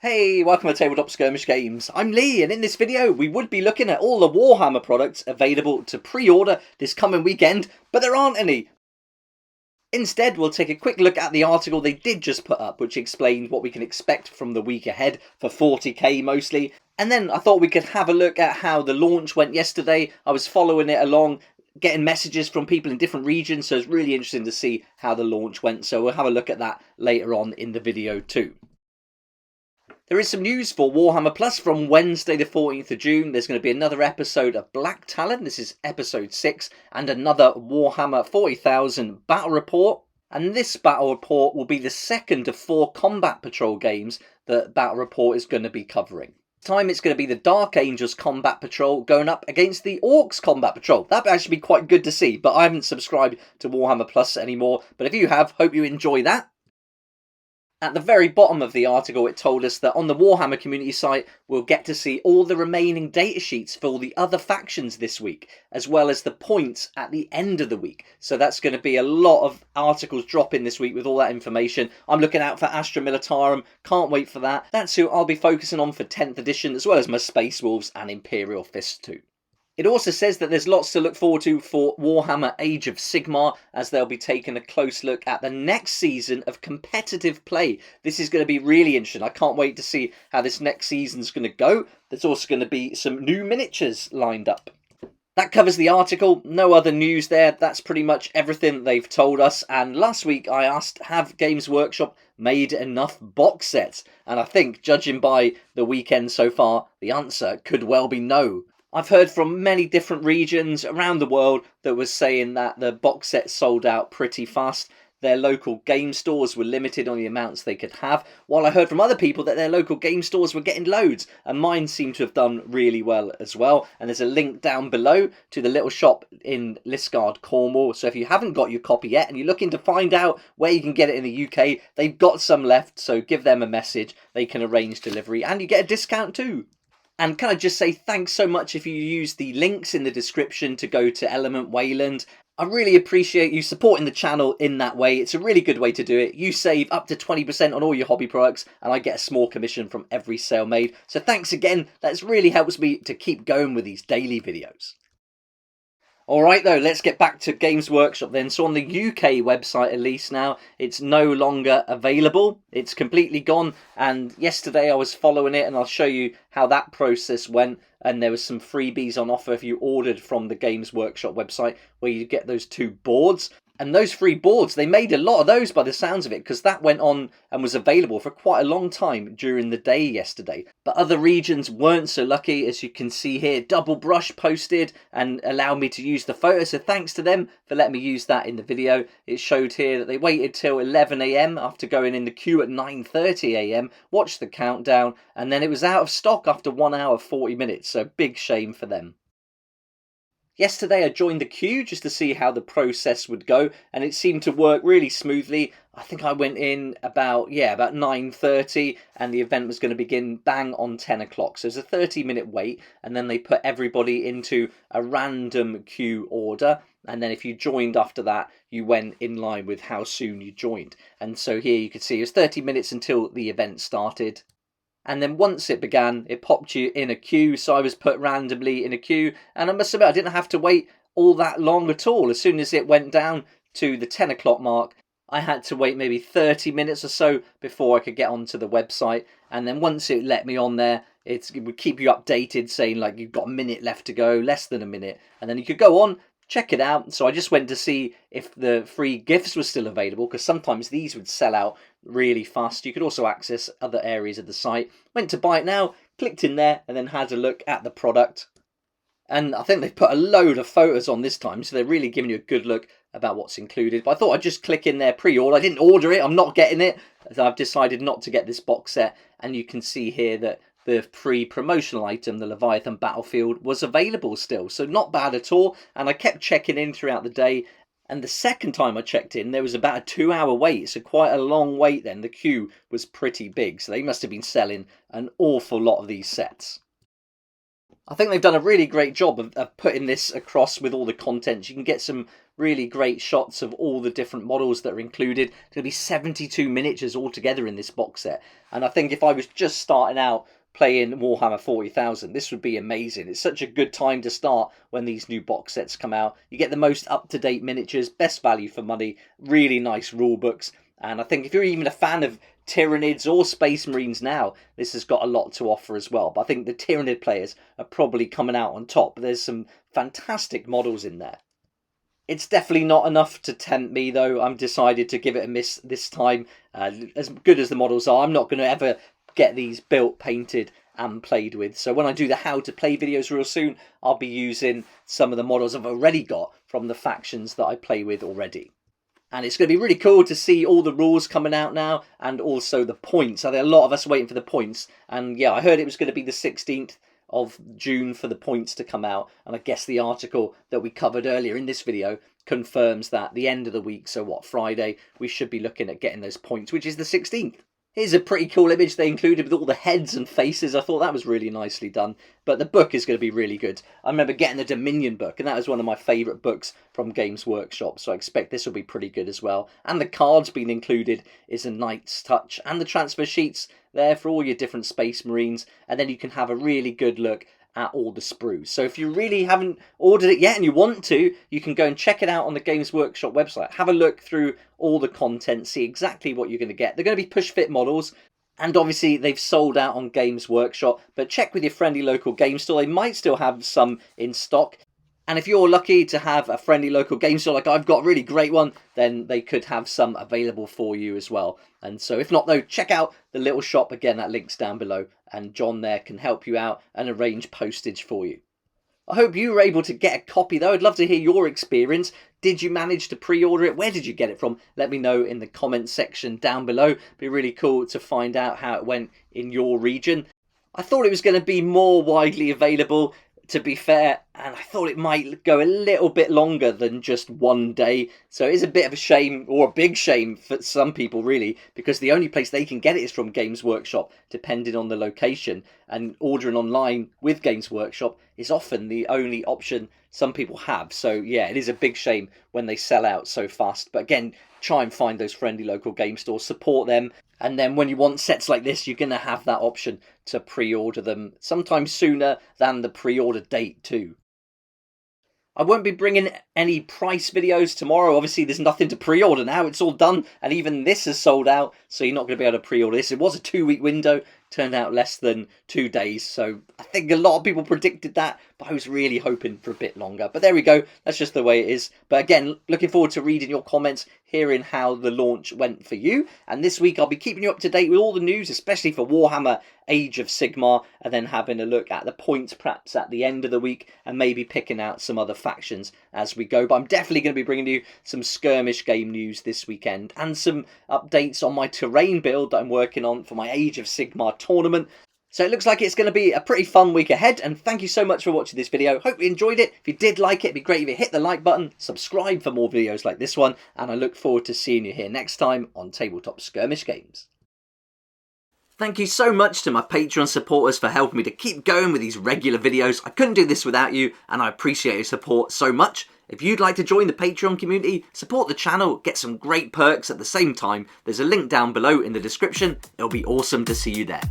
Hey, welcome to Tabletop Skirmish Games. I'm Lee, and in this video we would be looking at all the Warhammer products available to pre-order this coming weekend, but there aren't any. Instead, we'll take a quick look at the article they did just put up, which explains what we can expect from the week ahead for 40k mostly. And then I thought we could have a look at how the launch went yesterday. I was following it along, getting messages from people in different regions, so it's really interesting to see how the launch went. So we'll have a look at that later on in the video too. There is some news for Warhammer Plus from Wednesday the 14th of June. There's going to be another episode of Black Talon. This is episode 6. And another Warhammer 40,000 battle report. And this battle report will be the second of 4 Combat Patrol games that Battle Report is going to be covering. This time it's going to be the Dark Angels Combat Patrol going up against the Orcs Combat Patrol. That'd actually be quite good to see. But I haven't subscribed to Warhammer Plus anymore. But if you have, hope you enjoy that. At the very bottom of the article, it told us that on the Warhammer community site, we'll get to see all the remaining datasheets for all the other factions this week, as well as the points at the end of the week. So that's going to be a lot of articles dropping this week with all that information. I'm looking out for Astra Militarum, can't wait for that. That's who I'll be focusing on for 10th edition, as well as my Space Wolves and Imperial Fists too. It also says that there's lots to look forward to for Warhammer Age of Sigmar, as they'll be taking a close look at the next season of competitive play. This is going to be really interesting. I can't wait to see how this next season's going to go. There's also going to be some new miniatures lined up. That covers the article. No other news there. That's pretty much everything they've told us. And last week I asked, have Games Workshop made enough box sets? And I think, judging by the weekend so far, the answer could well be no. I've heard from many different regions around the world that was saying that the box set sold out pretty fast. Their local game stores were limited on the amounts they could have, while I heard from other people that their local game stores were getting loads, and mine seemed to have done really well as well. And there's a link down below to the little shop in Liskeard, Cornwall, so if you haven't got your copy yet and you're looking to find out where you can get it in the UK, they've got some left, so give them a message. They can arrange delivery and you get a discount too. And can I just say thanks so much if you use the links in the description to go to Element Wayland. I really appreciate you supporting the channel in that way. It's a really good way to do it. You save up to 20% on all your hobby products, and I get a small commission from every sale made. So thanks again. That really helps me to keep going with these daily videos. Alright though, let's get back to Games Workshop then. So on the UK website at least now, it's no longer available. It's completely gone, and yesterday I was following it and I'll show you how that process went, and there was some freebies on offer if you ordered from the Games Workshop website where you get those 2 boards. And those free boards, they made a lot of those by the sounds of it, because that went on and was available for quite a long time during the day yesterday. But other regions weren't so lucky, as you can see here. Double Brush posted and allowed me to use the photo, so thanks to them for letting me use that in the video. It showed here that they waited till 11 AM after going in the queue at 9:30 AM, watched the countdown, and then it was out of stock after 1 hour 40 minutes, so big shame for them. Yesterday I joined the queue just to see how the process would go, and it seemed to work really smoothly. I think I went in about 9:30, and the event was going to begin bang on 10 o'clock. So it's a 30-minute wait, and then they put everybody into a random queue order. And then if you joined after that, you went in line with how soon you joined. And so here you can see it was 30 minutes until the event started. And then once it began, it popped you in a queue, so I was put randomly in a queue, and I must admit I didn't have to wait all that long at all. As soon as it went down to the 10 o'clock mark, I had to wait maybe 30 minutes or so before I could get onto the website, and then once it let me on there, it would keep you updated, saying like you've got a minute left to go, less than a minute, and then you could go on, check it out. So I just went to see if the free gifts were still available, because sometimes these would sell out really fast. You could also access other areas of the site. Went to buy it now, clicked in there, and then had a look at the product. And I think they've put a load of photos on this time, so they're really giving you a good look about what's included. But I thought I'd just click in there pre-order. I didn't order it, I'm not getting it. I've decided not to get this box set, and you can see here that the free promotional item, the Leviathan Battlefield, was available still. So not bad at all. And I kept checking in throughout the day. And the second time I checked in, there was about a 2-hour wait. So quite a long wait then. The queue was pretty big. So they must have been selling an awful lot of these sets. I think they've done a really great job of putting this across with all the content. You can get some really great shots of all the different models that are included. There's going to be 72 miniatures altogether in this box set. And I think if I was just starting out playing Warhammer 40,000, this would be amazing. It's such a good time to start when these new box sets come out. You get the most up-to-date miniatures, best value for money, really nice rule books. And I think if you're even a fan of Tyranids or Space Marines now, this has got a lot to offer as well. But I think the Tyranid players are probably coming out on top. There's some fantastic models in there. It's definitely not enough to tempt me, though. I'm decided to give it a miss this time. As good as the models are, I'm not going to ever get these built, painted and played with. So when I do the how to play videos real soon, I'll be using some of the models I've already got from the factions that I play with already. And it's going to be really cool to see all the rules coming out now, and also the points. So there are a lot of us waiting for the points. And yeah, I heard it was going to be the 16th of June for the points to come out. And I guess the article that we covered earlier in this video confirms that the end of the week, so what, Friday, we should be looking at getting those points, which is the 16th. Here's a pretty cool image they included with all the heads and faces. I thought that was really nicely done. But the book is going to be really good. I remember getting the Dominion book, and that was one of my favourite books from Games Workshop. So I expect this will be pretty good as well. And the cards being included is a nice touch. And the transfer sheets there for all your different Space Marines. And then you can have a really good look at all the sprues. So if you really haven't ordered it yet and you want to, you can go and check it out on the Games Workshop website. Have a look through all the content, see exactly what you're going to get. They're going to be push fit models, and obviously they've sold out on Games Workshop, but check with your friendly local game store. They might still have some in stock. And if you're lucky to have a friendly local game store like I've got a really great one, then they could have some available for you as well. And so if not though, check out the little shop. Again, that link's down below, and John there can help you out and arrange postage for you. I hope you were able to get a copy though. I'd love to hear your experience. Did you manage to pre-order it? Where did you get it from? Let me know in the comment section down below. It'd be really cool to find out how it went in your region. I thought it was going to be more widely available, to be fair, and I thought it might go a little bit longer than just one day. So it is a bit of a shame, or a big shame for some people really, because the only place they can get it is from Games Workshop, depending on the location. And ordering online with Games Workshop is often the only option some people have. So yeah, it is a big shame when they sell out so fast. But again, try and find those friendly local game stores, support them. And then when you want sets like this, you're going to have that option to pre-order them sometimes sooner than the pre-order date too. I won't be bringing any price videos tomorrow. Obviously, there's nothing to pre-order now. It's all done, and even this is sold out, so you're not going to be able to pre-order this. It was a 2-week window, turned out less than 2 days, so I think a lot of people predicted that, but I was really hoping for a bit longer. But there we go. That's just the way it is. But again, looking forward to reading your comments, hearing how the launch went for you. And this week, I'll be keeping you up to date with all the news, especially for Warhammer Age of Sigmar, and then having a look at the points perhaps at the end of the week, and maybe picking out some other factions as we go. But I'm definitely going to be bringing you some skirmish game news this weekend, and some updates on my terrain build that I'm working on for my Age of Sigmar tournament. So it looks like it's going to be a pretty fun week ahead, and thank you so much for watching this video. Hope you enjoyed it. If you did like it, it'd be great if you hit the like button, subscribe for more videos like this one, and I look forward to seeing you here next time on Tabletop Skirmish Games. Thank you so much to my Patreon supporters for helping me to keep going with these regular videos. I couldn't do this without you, and I appreciate your support so much. If you'd like to join the Patreon community, support the channel, get some great perks at the same time, there's a link down below in the description. It'll be awesome to see you there.